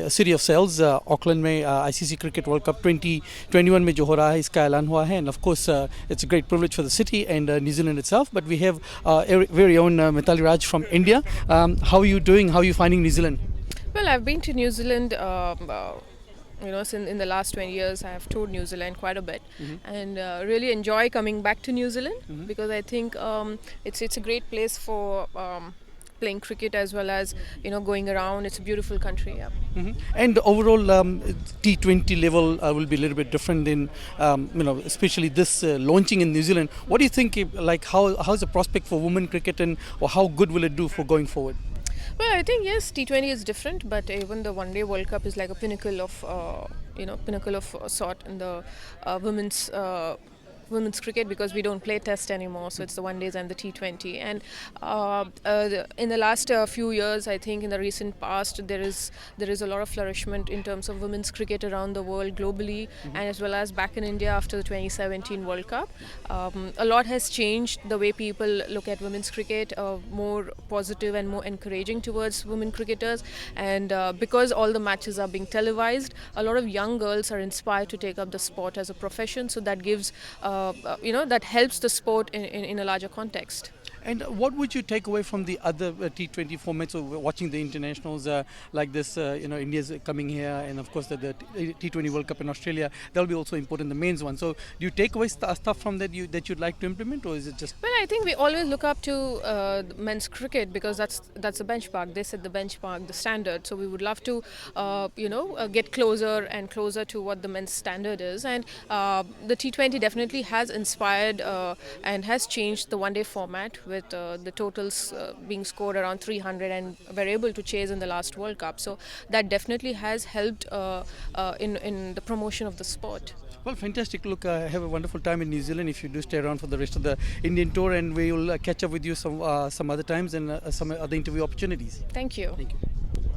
City of Sails, Auckland में ICC Cricket World Cup 2021 में जो हो रहा है इसका ऐलान हुआ है, and of course it's a great privilege for the city and New Zealand itself. But we have our very own Mithali Raj from India. How are you doing? How are you finding New Zealand? Well, I've been to New Zealand. Since in the last 20 years, I have toured New Zealand quite a bit, and really enjoy coming back to New Zealand because I think it's a great place for playing cricket as well as going around. It's a beautiful country. Yeah. And overall, T20 level will be a little bit different than especially this launching in New Zealand. What do you think? Like how's the prospect for women cricket, and or how good will it do for going forward? Well, I think yes, T20 is different, but even the One Day World Cup is like a pinnacle of sort in the women's cricket, because we don't play test anymore, so it's the one days and the T20. And in the last few years, I think in the recent past, there is a lot of flourishment in terms of women's cricket around the world globally, and as well as back in India after the 2017 World Cup. A lot has changed the way people look at women's cricket, more positive and more encouraging towards women cricketers, and because all the matches are being televised, a lot of young girls are inspired to take up the sport as a profession, so that gives that helps the sport in a larger context. And what would you take away from the other T20 formats of watching the internationals like this? India's coming here, and of course the T20 World Cup in Australia. That will be also important, the men's one. So do you take away stuff from that you'd like to implement, or is it just? Well, I think we always look up to men's cricket because that's the benchmark. They set the benchmark, the standard. So we would love to get closer and closer to what the men's standard is. And the T20 definitely has inspired and has changed the one-day format, with the totals being scored around 300, and were able to chase in the last World Cup. So that definitely has helped in the promotion of the sport. Well, fantastic. Look, have a wonderful time in New Zealand if you do stay around for the rest of the Indian tour, and we will catch up with you some other times and some other interview opportunities. Thank you. Thank you.